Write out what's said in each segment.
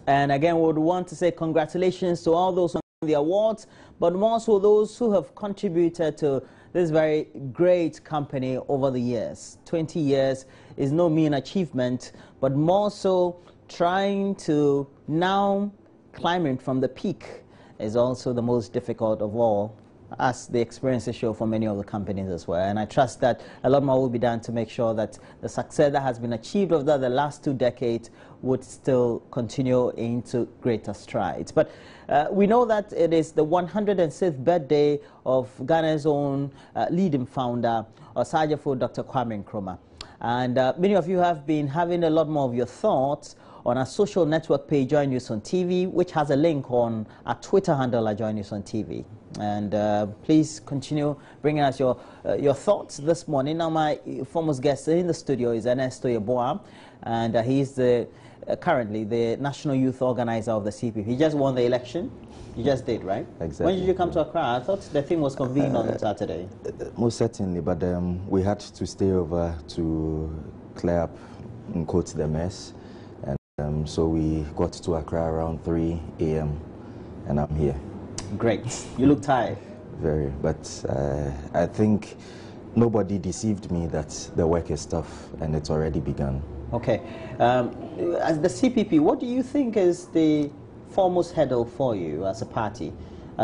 And again, we would want to say congratulations to all those on the awards, but more so those who have contributed to this very great company over the years. 20 years is no mean achievement, but more so trying to now climbing from the peak is also the most difficult of all, as the experiences show for many of the companies as well. And I trust that a lot more will be done to make sure that the success that has been achieved over the last 2 decades would still continue into greater strides. But we know that it is the 106th birthday of Ghana's own leading founder, Osajefo Dr. Kwame Nkrumah. And many of you have been having a lot more of your thoughts on our social network page, Joy News on TV, which has a link on our Twitter handle, Joy News on TV. And please continue bringing us your thoughts this morning. Now, my foremost guest in the studio is Ernesto Yeboah, and he's currently the National Youth Organizer of the CPP. He just won the election. You just did, right? Exactly. When did you come to Accra? I thought the thing was convened on Saturday. Most certainly, but we had to stay over to clear up and quote the mess. And so we got to Accra around 3 a.m. and I'm here. Great. You look tired. Very, but I think nobody deceived me that the work is tough and it's already begun. Okay. As the CPP, what do you think is the foremost hurdle for you as a party?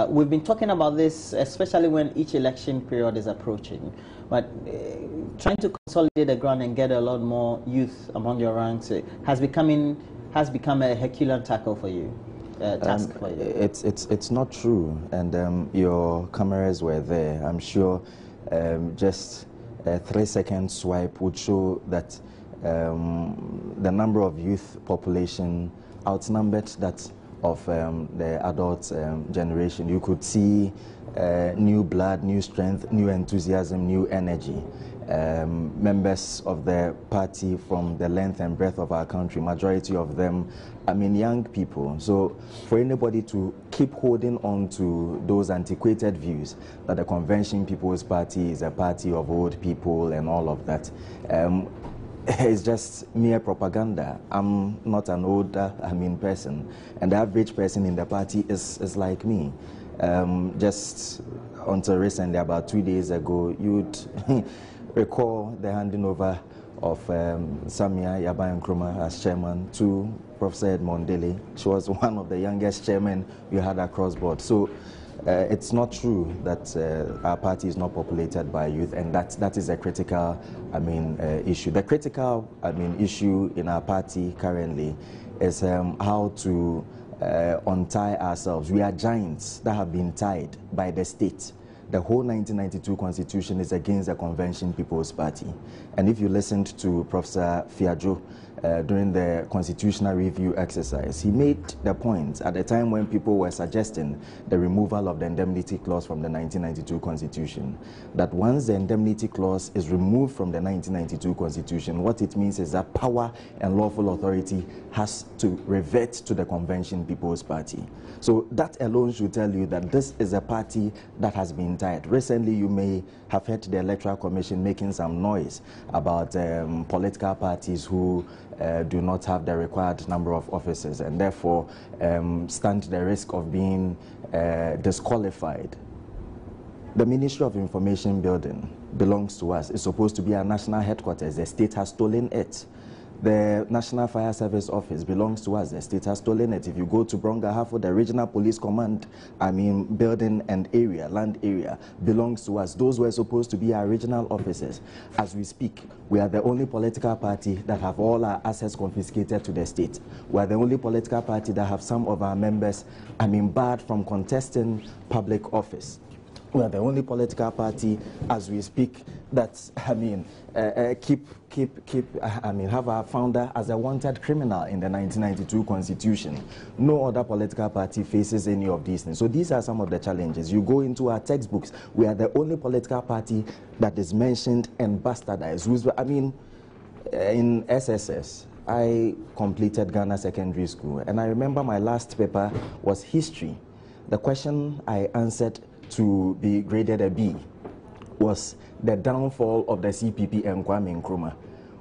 We've been talking about this, especially when each election period is approaching. But trying to consolidate the ground and get a lot more youth among your ranks has become a Herculean tackle for you. Task for you. It's not true, and your cameras were there. I'm sure just a 3-second swipe would show that the number of youth population outnumbered that of the adult generation. You could see new blood, new strength, new enthusiasm, new energy. Members of the party from the length and breadth of our country, majority of them, I mean, young people. So for anybody to keep holding on to those antiquated views that the Convention People's Party is a party of old people and all of that, it's just mere propaganda. I'm not an older, person, and the average person in the party is like me. Just until recently, about 2 days ago, you'd recall the handing over of Samia Yaba Nkrumah as chairman to Professor Edmond Dele. She was one of the youngest chairmen we had across board. So it's not true that our party is not populated by youth, and that is a critical, issue. The critical, issue in our party currently is how to untie ourselves. We are giants that have been tied by the state. The whole 1992 Constitution is against the Convention People's Party. And if you listened to Professor Fiajo during the constitutional review exercise, he made the point at the time when people were suggesting the removal of the indemnity clause from the 1992 Constitution, that once the indemnity clause is removed from the 1992 Constitution, what it means is that power and lawful authority has to revert to the Convention People's Party. So that alone should tell you that this is a party that has been tied. Recently, you may have heard the Electoral Commission making some noise about political parties who do not have the required number of officers and therefore stand the risk of being disqualified. The Ministry of Information Building belongs to us. It's supposed to be our national headquarters. The state has stolen it. The National Fire Service Office belongs to us. The state has stolen it. If you go to Brongahafo, the Regional Police Command, building and area, land area, belongs to us. Those were supposed to be our regional offices. As we speak, we are the only political party that have all our assets confiscated to the state. We are the only political party that have some of our members, barred from contesting public office. We are the only political party, as we speak, that have our founder as a wanted criminal in the 1992 Constitution. No other political party faces any of these things. So these are some of the challenges. You go into our textbooks, we are the only political party that is mentioned and bastardized. In SSS, I completed Ghana Secondary School, and I remember my last paper was history. The question I answered to be graded a B was the downfall of the CPP and Kwame Nkrumah.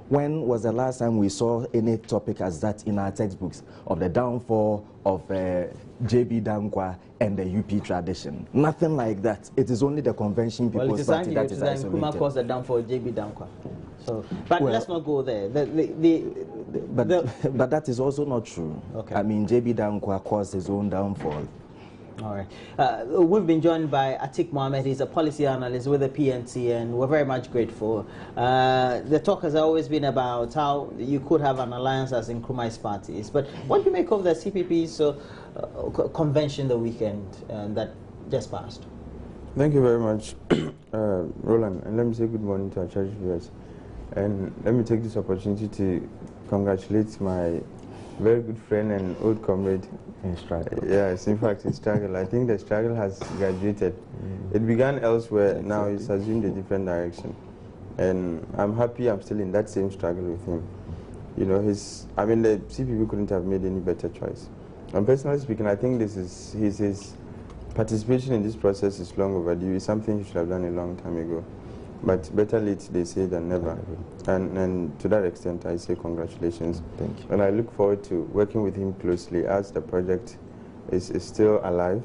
when was the last time we saw any topic as that in our textbooks of the downfall of JB Dankwa and the UP tradition? Nothing like that. It is only the Convention People's Party that is isolated. Nkrumah caused the downfall of JB Dankwa. So, but well, let's not go there. But that is also not true. Okay. I mean, JB Dankwa caused his own downfall. All right. We've been joined by Atik Mohammed. He's a policy analyst with the PNC, and we're very much grateful. The talk has always been about how you could have an alliance as Nkrumahist parties. But what do you make of the CPP's convention the weekend that just passed? Thank you very much, Roland. And let me say good morning to our church viewers. And let me take this opportunity to congratulate my very good friend and old comrade in struggle. Yes, in fact, in struggle. I think the struggle has graduated. It began elsewhere. Exactly. Now it's assumed a different direction. And I'm happy I'm still in that same struggle with him. You know, the CPP couldn't have made any better choice. And personally speaking, I think his participation in this process is long overdue. It's something he should have done a long time ago. But better late, they say, than never. And to that extent, I say congratulations. Thank you. And I look forward to working with him closely as the project is still alive.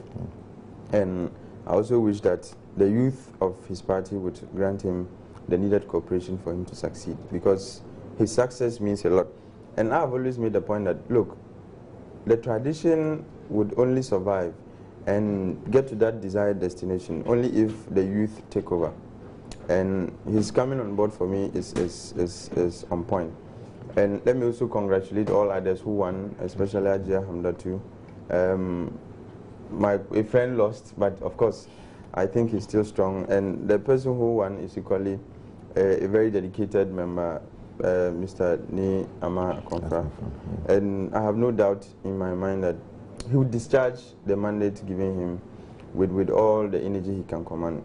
And I also wish that the youth of his party would grant him the needed cooperation for him to succeed, because his success means a lot. And I've always made the point that, look, the tradition would only survive and get to that desired destination only if the youth take over. And his coming on board for me is on point. And let me also congratulate all others who won, especially Ajia Hamdatu. A friend lost, but of course, I think he's still strong. And the person who won is equally a very dedicated member, Mr. Ni Ama Konfa. And I have no doubt in my mind that he would discharge the mandate given him with all the energy he can command.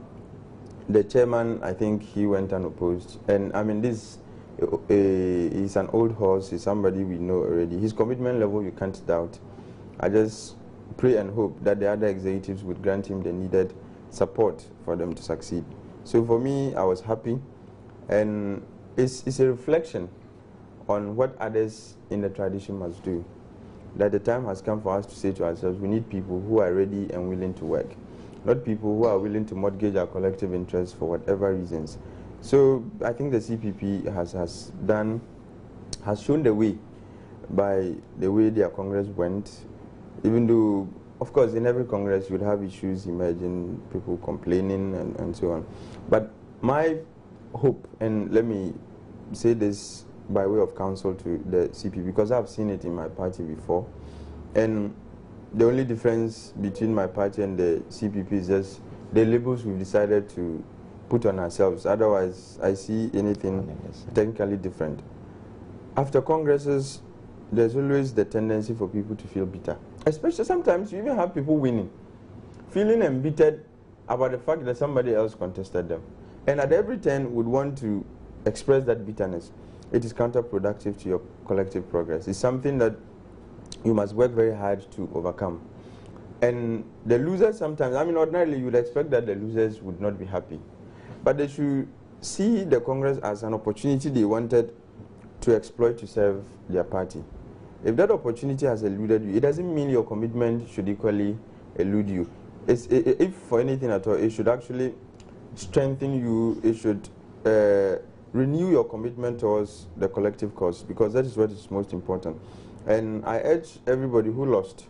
The chairman, I think he went unopposed. And I mean, he's an old horse, he's somebody we know already. His commitment level, you can't doubt. I just pray and hope that the other executives would grant him the needed support for them to succeed. So for me, I was happy. And it's a reflection on what others in the tradition must do. That the time has come for us to say to ourselves, we need people who are ready and willing to work. Not people who are willing to mortgage our collective interests for whatever reasons. So I think the CPP has shown the way by the way their Congress went, even though, of course, in every Congress you would have issues emerging, people complaining and so on. But my hope, and let me say this by way of counsel to the CPP, because I've seen it in my party before, and the only difference between my party and the CPP is just the labels we've decided to put on ourselves. Otherwise, I see anything technically different. After congresses, there's always the tendency for people to feel bitter. Especially sometimes you even have people winning, feeling embittered about the fact that somebody else contested them. And at every turn would want to express that bitterness. It is counterproductive to your collective progress. It's something that you must work very hard to overcome. And the losers sometimes, I mean, ordinarily you would expect that the losers would not be happy. But they should see the Congress as an opportunity they wanted to exploit to serve their party. If that opportunity has eluded you, it doesn't mean your commitment should equally elude you. If for anything at all, it should actually strengthen you, it should renew your commitment towards the collective cause, because that is what is most important. And I urge everybody who lost,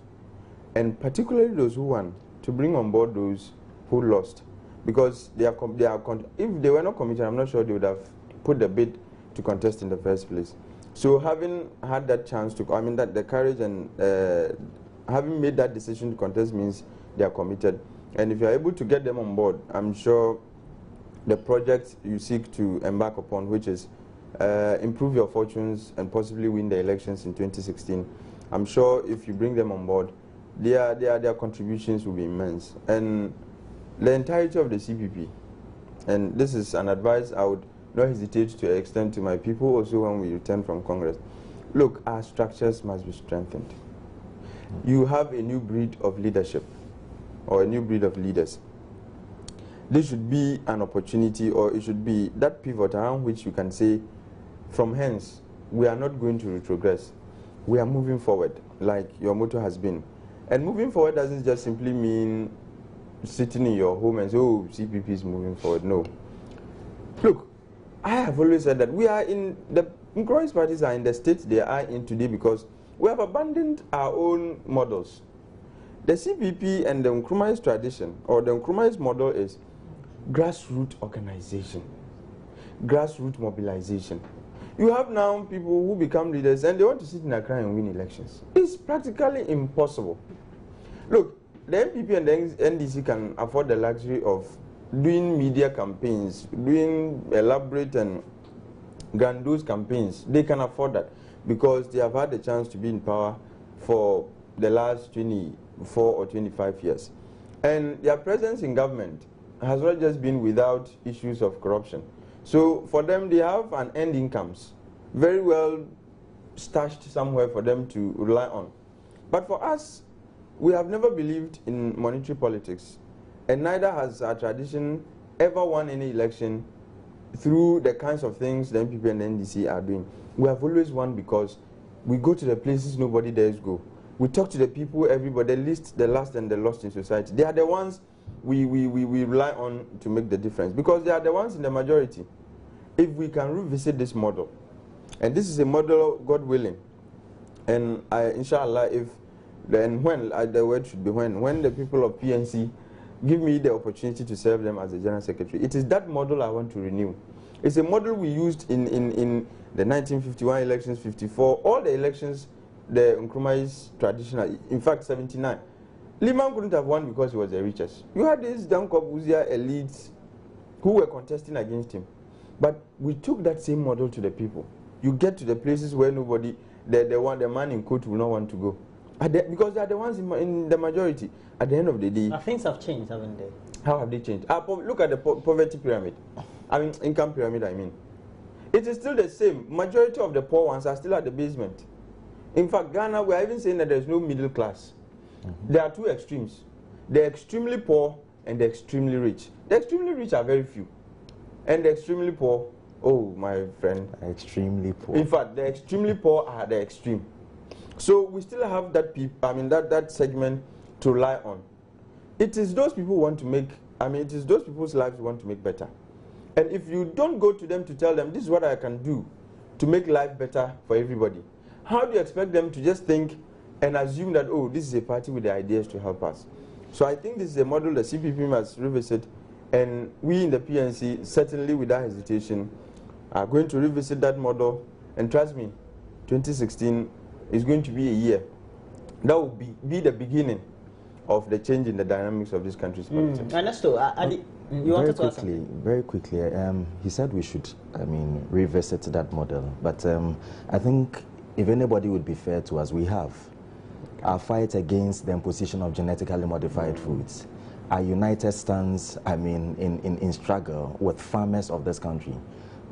and particularly those who won, to bring on board those who lost. Because if they were not committed, I'm not sure they would have put the bid to contest in the first place. So having had that chance to, I mean, that the courage and having made that decision to contest means they are committed. And if you're able to get them on board, I'm sure the project you seek to embark upon, which is improve your fortunes and possibly win the elections in 2016, I'm sure if you bring them on board, their contributions will be immense. And the entirety of the CPP, and this is an advice I would not hesitate to extend to my people also when we return from Congress. Look, our structures must be strengthened. You have a new breed of leadership, or a new breed of leaders. This should be an opportunity, or it should be that pivot around which you can say, from hence, we are not going to retrogress. We are moving forward, like your motto has been. And moving forward doesn't just simply mean sitting in your home and say, oh, CPP is moving forward. No. Look, I have always said that we are in, the Nkrumahist parties are in the state they are in today because we have abandoned our own models. The CPP and the Nkrumahist tradition, or the Nkrumahist model, is grassroots organization, grassroots mobilization. You have now people who become leaders and they want to sit in Accra and win elections. It's practically impossible. Look, the MPP and the NDC can afford the luxury of doing media campaigns, doing elaborate and grandiose campaigns. They can afford that because they have had the chance to be in power for the last 24 or 25 years. And their presence in government has not just been without issues of corruption. So for them, they have an end incomes, very well stashed somewhere for them to rely on. But for us, we have never believed in monetary politics, and neither has our tradition ever won any election through the kinds of things the MPP and the NDC are doing. We have always won because we go to the places nobody dares go. We talk to the people, everybody, the least, the last, and the lost in society. They are the ones we rely on to make the difference because they are the ones in the majority. If we can revisit this model, and this is a model, God willing, and inshallah, if then when, the word should be when the people of PNC give me the opportunity to serve them as a General Secretary, it is that model I want to renew. It's a model we used in the 1951 elections, 54, all the elections, the Nkrumahist traditional, in fact 79. Liman couldn't have won because he was the richest. You had these Dankobuzia elites who were contesting against him. But we took that same model to the people. You get to the places where nobody, the man in court will not want to go. Because they are the ones in the majority. At the end of the day... Now things have changed, haven't they? How have they changed? Look at the poverty pyramid. I mean, income pyramid, I mean. It is still the same. Majority of the poor ones are still at the basement. In fact, Ghana, we are even saying that there is no middle class. There are two extremes. The extremely poor and the extremely rich. The extremely rich are very few. And the extremely poor, oh, my friend. Extremely poor. In fact, the extremely poor are the extreme. So we still have that that segment to rely on. It is those people who want to make, it is those people's lives who want to make better. And if you don't go to them to tell them, this is what I can do to make life better for everybody, how do you expect them to just think and assume that, oh, this is a party with the ideas to help us? So I think this is a model the CPP must revisit, and we in the PNC, certainly without hesitation, are going to revisit that model. And trust me, 2016 is going to be a year that will be the beginning of the change in the dynamics of this country's politics. Ernesto, you wanted to ask something? Very quickly, he said we should, revisit that model. But I think if anybody would be fair to us, we have. Our fight against the imposition of genetically modified foods, our united stance, in struggle with farmers of this country.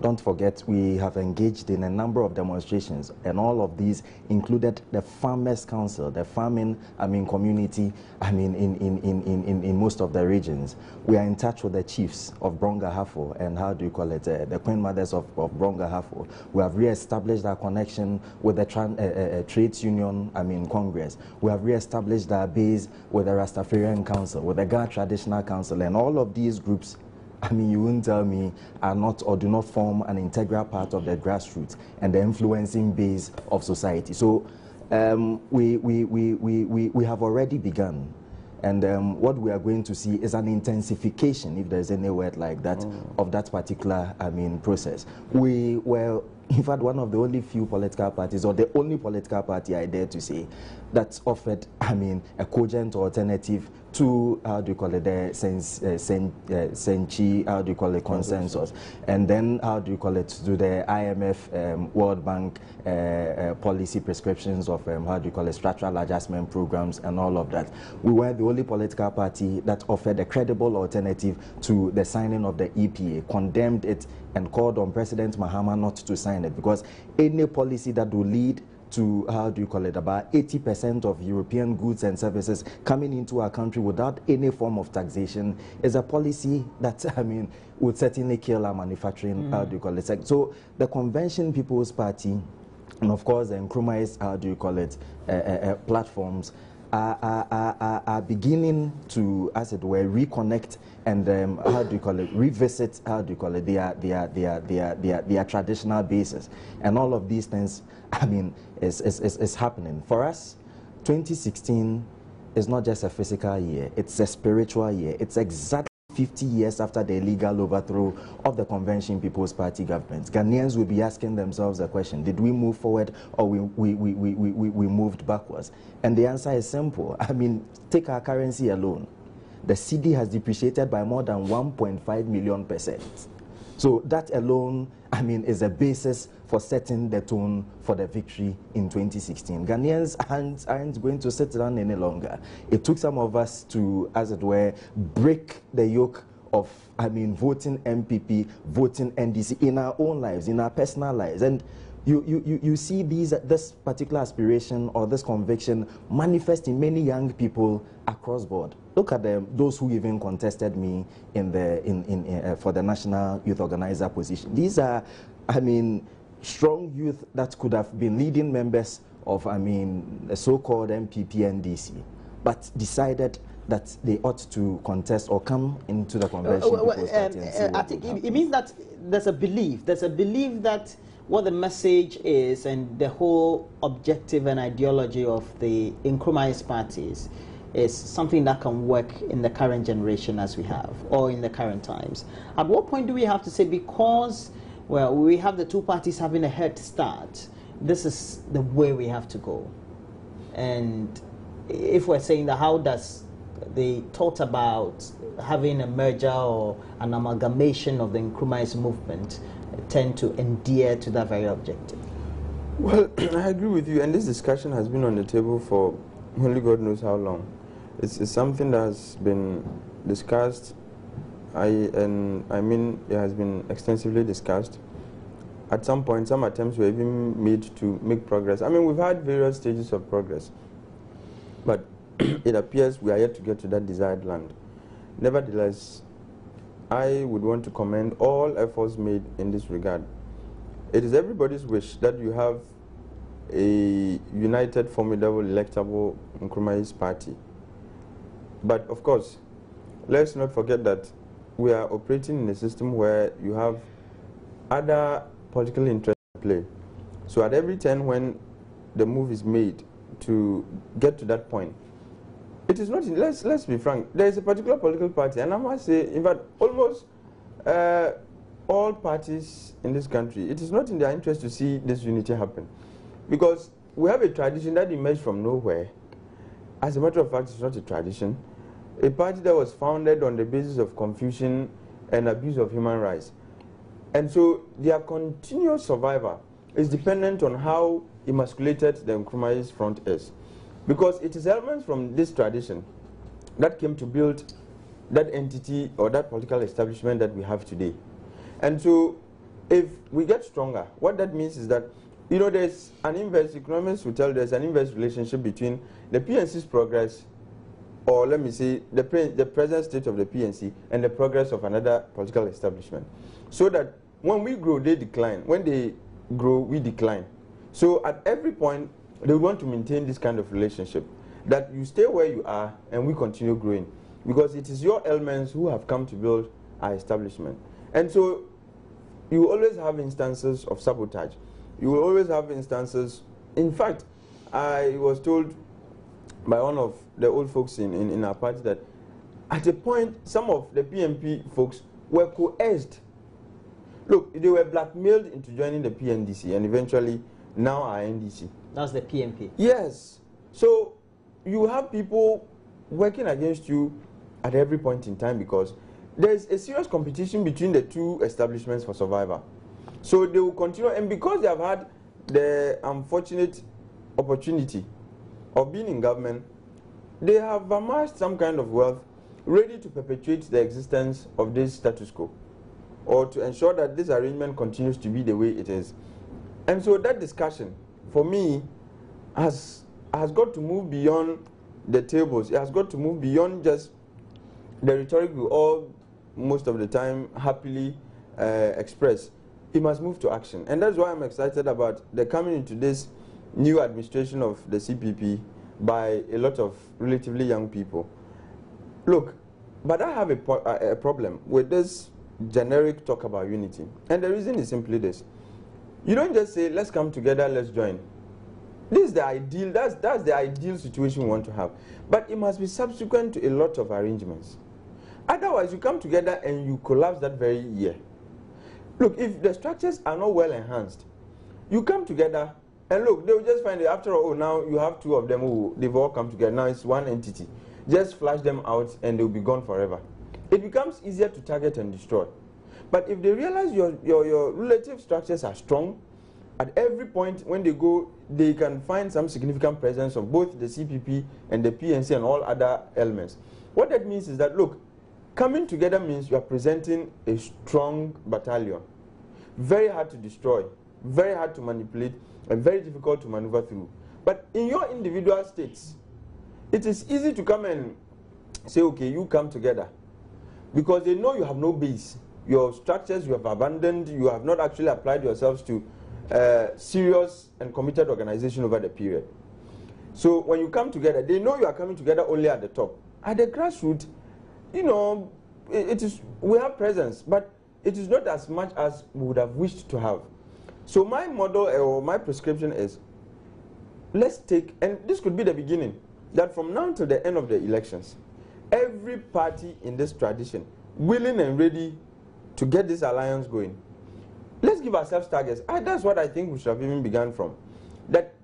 Don't forget, we have engaged in a number of demonstrations, and all of these included the Farmers Council, the farming, community, in most of the regions. We are in touch with the chiefs of Brongahafo and the Queen Mothers of Brongahafo. We have re-established our connection with the Trades Union, Congress. We have re-established our base with the Rastafarian Council, with the Ga Traditional Council, and all of these groups, you wouldn't tell me, are not or do not form an integral part of the grassroots and the influencing base of society. So we have already begun. And what we are going to see is an intensification, if there's any word like that, of that particular, process. We were, in fact, one of the only few political parties, or the only political party, I dare to say, that's offered, a cogent alternative to, the Senchi, consensus, and then, to the IMF, World Bank policy prescriptions of, structural adjustment programs and all of that. We were the only political party that offered a credible alternative to the signing of the EPA, condemned it, and called on President Mahama not to sign it, because any policy that will lead to, how do you call it, about 80% of European goods and services coming into our country without any form of taxation is a policy that, I mean, would certainly kill our manufacturing, how do you call it. So the Convention People's Party, and of course the Nkrumahist, how do you call it, platforms are beginning to, as it were, reconnect and how do you call it, revisit, how do you call it, their traditional bases. And all of these things, I mean, is happening. For us, 2016 is not just a physical year, it's a spiritual year. It's exactly 50 years after the illegal overthrow of the Convention People's Party government. Ghanaians will be asking themselves the question, did we move forward or we moved backwards? And the answer is simple. I mean, take our currency alone. The cedi has depreciated by more than 1.5 million%. So that alone, I mean, is a basis for setting the tone for the victory in 2016. Ghanaians aren't going to sit down any longer. It took some of us to, as it were, break the yoke of, I mean, voting MPP, voting NDC in our own lives, in our personal lives. And you see this particular aspiration or this conviction manifest in many young people across board. Look at those who even contested me for the National Youth Organizer position. These are, I mean, strong youth that could have been leading members of, I mean, the so-called MPP NDC, but decided that they ought to contest or come into the convention. I think it means that there's a belief that what the message is and the whole objective and ideology of the Nkrumahist parties is something that can work in the current generation as we have, or in the current times. At what point do we have to say, because, well, we have the two parties having a head start, this is the way we have to go? And if we're saying that, how does the thought about having a merger or an amalgamation of the Nkrumahist movement tend to endear to that very objective? Well, I agree with you, and this discussion has been on the table for only God knows how long. It's something that has been discussed, I mean it has been extensively discussed. At some point, some attempts were even made to make progress. I mean, we've had various stages of progress, but it appears we are yet to get to that desired land. Nevertheless, I would want to commend all efforts made in this regard. It is everybody's wish that you have a united, formidable, electable Nkrumahist party. But of course, let's not forget that we are operating in a system where you have other political interests at play. So at every turn when the move is made to get to that point, it is not, let's be frank, there is a particular political party, and I must say, in fact, almost all parties in this country, it is not in their interest to see this unity happen. Because we have a tradition that emerged from nowhere. As a matter of fact, it's not a tradition. A party that was founded on the basis of confusion and abuse of human rights. And so their continuous survival is dependent on how emasculated the Nkrumahist front is. Because it is elements from this tradition that came to build that entity or that political establishment that we have today. And so if we get stronger, what that means is that, you know, there's an inverse, economists will tell there's an inverse relationship between the PNC's progress, or let me say, the present state of the PNC and the progress of another political establishment. So that when we grow, they decline. When they grow, we decline. So at every point, they want to maintain this kind of relationship, that you stay where you are and we continue growing. Because it is your elements who have come to build our establishment. And so you always have instances of sabotage. You will always have instances. In fact, I was told by one of the old folks in our party that at a point, some of the PMP folks were coerced. Look, they were blackmailed into joining the PNDC and eventually now are NDC. That's the PMP. Yes. So you have people working against you at every point in time because there's a serious competition between the two establishments for survival. So they will continue, and because they have had the unfortunate opportunity of being in government, they have amassed some kind of wealth ready to perpetuate the existence of this status quo, or to ensure that this arrangement continues to be the way it is. And so that discussion, for me, has got to move beyond the tables. It has got to move beyond just the rhetoric we all, most of the time, happily express. It must move to action. And that's why I'm excited about the coming into this new administration of the CPP by a lot of relatively young people. Look, but I have a problem with this generic talk about unity. And the reason is simply this. You don't just say, let's come together, let's join. This is the ideal, that's the ideal situation we want to have. But it must be subsequent to a lot of arrangements. Otherwise, you come together and you collapse that very year. Look, if the structures are not well enhanced, you come together and look, they will just find it after all, oh, now you have two of them who they've all come together. Now it's one entity. Just flash them out and they'll be gone forever. It becomes easier to target and destroy. But if they realize your relative structures are strong, at every point when they go, they can find some significant presence of both the CPP and the PNC and all other elements. What that means is that, look, coming together means you are presenting a strong battalion. Very hard to destroy, very hard to manipulate, and very difficult to maneuver through. But in your individual states, it is easy to come and say, okay, you come together. Because they know you have no base. Your structures you have abandoned, you have not actually applied yourselves to serious and committed organization over the period. So when you come together, they know you are coming together only at the top. At the grassroots, you know, we have presence, but it is not as much as we would have wished to have. So my model or my prescription is, let's take, and this could be the beginning, that from now till the end of the elections, every party in this tradition, willing and ready to get this alliance going, let's give ourselves targets. That's what I think we should have even begun from. That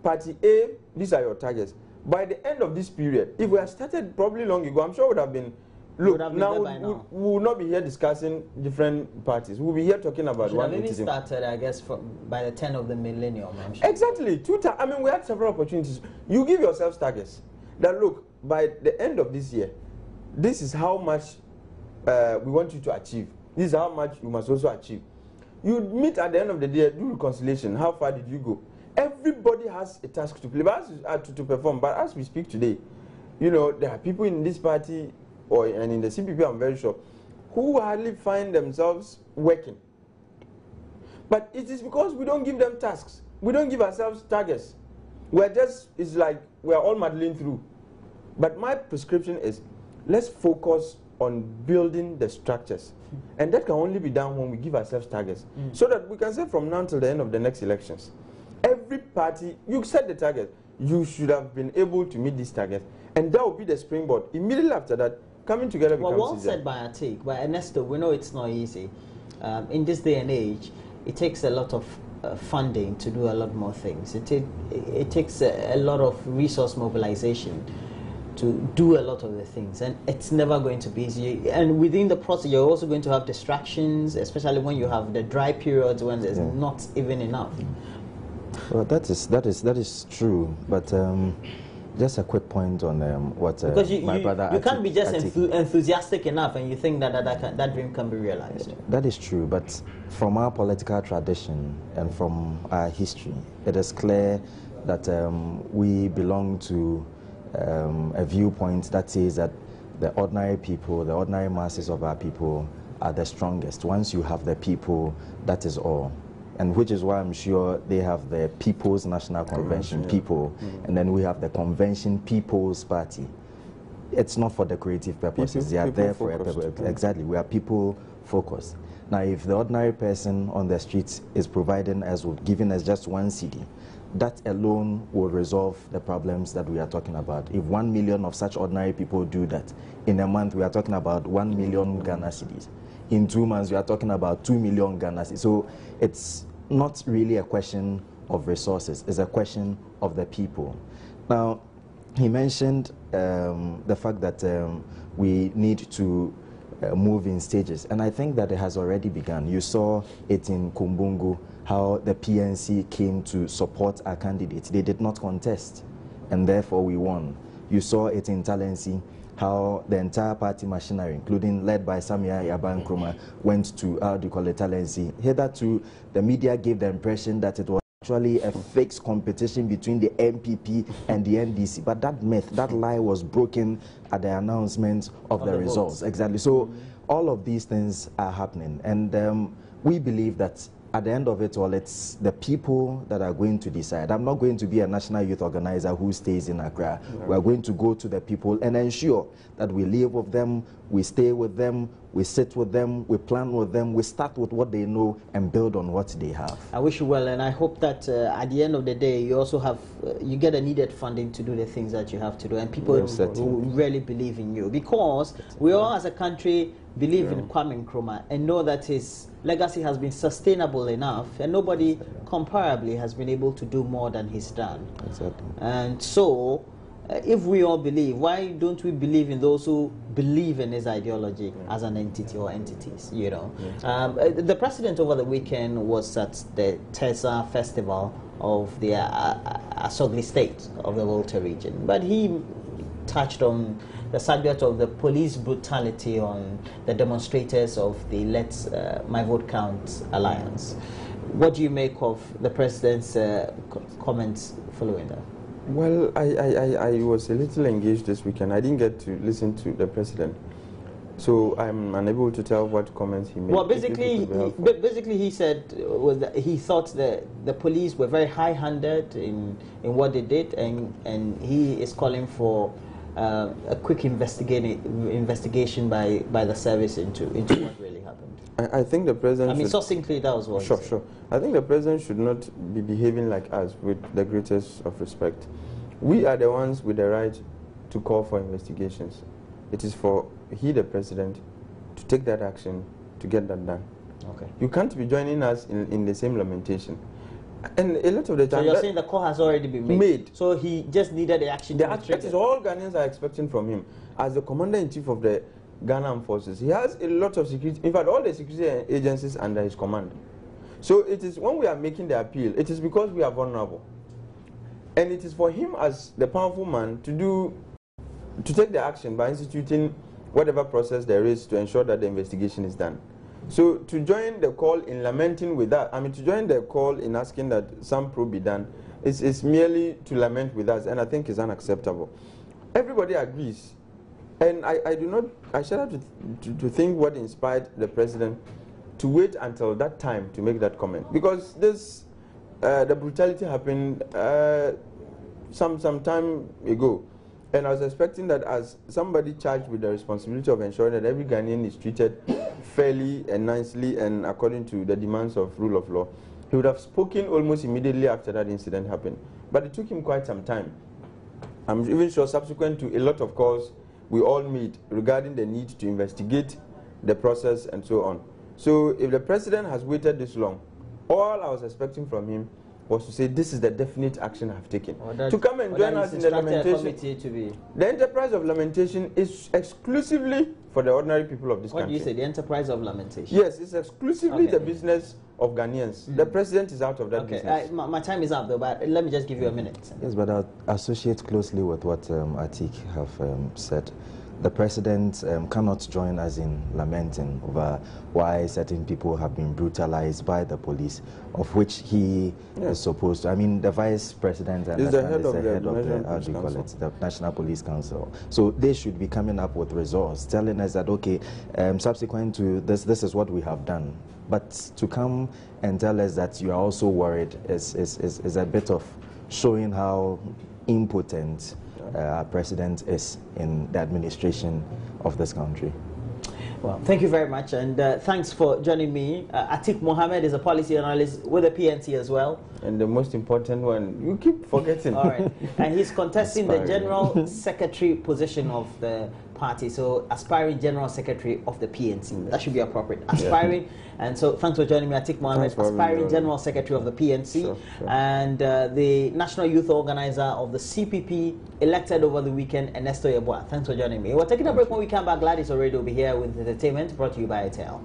party A, these are your targets. By the end of this period, if we had started probably long ago, I'm sure it would have been, look, now we will not be here discussing different parties. We'll be here talking about one entity. Should have even started, I guess, by the turn of the millennium. Exactly. I mean, we had several opportunities. You give yourselves targets. That, look, by the end of this year, this is how much we want you to achieve. This is how much you must also achieve. You meet at the end of the day, do reconciliation. How far did you go? Everybody has a task to play, but to perform. But as we speak today, you know, there are people in this party and in the CPP, I'm very sure, who hardly find themselves working. But it is because we don't give them tasks. We don't give ourselves targets. It's like we're all muddling through. But my prescription is, let's focus on building the structures. And that can only be done when we give ourselves targets. So that we can say from now till the end of the next elections, every party, you set the target, you should have been able to meet these targets. And that will be the springboard. Immediately after that, coming together becomes well easier. Said by Atik, by Ernesto, we know it's not easy. In this day and age, it takes a lot of funding to do a lot more things. It takes a lot of resource mobilization to do a lot of the things, and it's never going to be easy. And within the process, you're also going to have distractions, especially when you have the dry periods when there's not even enough. Well, that is true, but just a quick point on what my brother. You can't be just enthusiastic enough, and you think that dream can be realized. That is true, but from our political tradition and from our history, it is clear that we belong to a viewpoint that says that the ordinary people, the ordinary masses of our people are the strongest. Once you have the people, that is all. And which is why I'm sure they have the People's National Convention, and then we have the Convention People's Party. It's not for decorative purposes. They are there for a purpose. Exactly. We are people focused. Now, if the ordinary person on the streets is providing us with giving us just one CD, that alone will resolve the problems that we are talking about. If 1 million of such ordinary people do that, in a month we are talking about 1 million Ghana cedis. In 2 months we are talking about 2 million Ghana cedis. So it's not really a question of resources, it's a question of the people. Now, he mentioned the fact that we need to move in stages, and I think that it has already begun. You saw it in Kumbungu, how the PNC came to support our candidates. They did not contest, and therefore we won. You saw it in Talensi, how the entire party machinery, including led by Samia Nkrumah, went to Talensi. Hitherto, the media gave the impression that it was actually a fixed competition between the MPP and the NDC. But that myth, that lie was broken at the announcement of the results. Exactly. So all of these things are happening. And we believe that at the end of it all, it's the people that are going to decide. I'm not going to be a national youth organizer who stays in Accra. We're going to go to the people and ensure that we live with them, we stay with them, we sit with them, we plan with them, we start with what they know and build on what they have. I wish you well, and I hope that at the end of the day, you also have, you get a needed funding to do the things that you have to do, and people who really believe in you. Because we all as a country believe in Kwame Nkrumah and know that his legacy has been sustainable enough, and nobody comparably has been able to do more than he's done. Exactly. And so, if we all believe, why don't we believe in those who believe in his ideology as an entity or entities, you know? The president over the weekend was at the Tesa Festival of the Asogli state of the Volta region, but he touched on the subject of the police brutality on the demonstrators of the Let's My Vote Count Alliance. What do you make of the president's comments following that? Well, I was a little engaged this weekend. I didn't get to listen to the president, so I'm unable to tell what comments he made. Well, basically he said was that he thought that the police were very high-handed in what they did, and he is calling for a quick investigation by the service into what really happened. I think the president. I mean, succinctly, that was what. Sure. I think the president should not be behaving like us, with the greatest of respect. We are the ones with the right to call for investigations. It is for the president, to take that action to get that done. Okay. You can't be joining us in the same lamentation. And a lot of the time. So you're saying the call has already been made? So he just needed the action. That is all Ghanaians are expecting from him as the commander-in-chief of the Ghana Armed Forces. He has a lot of security, in fact, all the security agencies under his command. So it is when we are making the appeal, it is because we are vulnerable. And it is for him as the powerful man to take the action by instituting whatever process there is to ensure that the investigation is done. So to join the call in lamenting with that, to join the call in asking that some probe be done, is merely to lament with us, and I think it's unacceptable. Everybody agrees. And I shall have to think what inspired the president to wait until that time to make that comment. Because the brutality happened some time ago. And I was expecting that as somebody charged with the responsibility of ensuring that every Ghanaian is treated fairly and nicely and according to the demands of rule of law, he would have spoken almost immediately after that incident happened. But it took him quite some time. I'm even sure subsequent to a lot of calls we all made regarding the need to investigate the process and so on. So if the president has waited this long, all I was expecting from him was to say, this is the definite action I've taken. To come and join us in the lamentation. The enterprise of lamentation is exclusively for the ordinary people of this country. What do you say, the enterprise of lamentation? Yes, it's exclusively the business of Ghanaians. The president is out of that business. My time is up though, but let me just give you a minute. Yes, but I'll associate closely with what Atik have said. The president cannot join us in lamenting over why certain people have been brutalized by the police, of which he is supposed to. I mean, the vice president and the head of the National Police Council. So they should be coming up with results, telling us that, okay, subsequent to this is what we have done. But to come and tell us that you are also worried is a bit of showing how impotent our president is in the administration of this country. Well, thank you very much, and thanks for joining me. Atik Mohammed is a policy analyst with the PNC as well. And the most important one, you keep forgetting. All right, and he's contesting the general secretary position of the party, so aspiring general secretary of the PNC. That should be appropriate. Aspiring, and so thanks for joining me, Atik Mohammed, aspiring general secretary of the PNC, and the national youth organizer of the CPP, elected over the weekend, Ernesto Yeboah. Thanks for joining me. We're taking a break. When we come back, Gladys already will be here with entertainment brought to you by Airtel.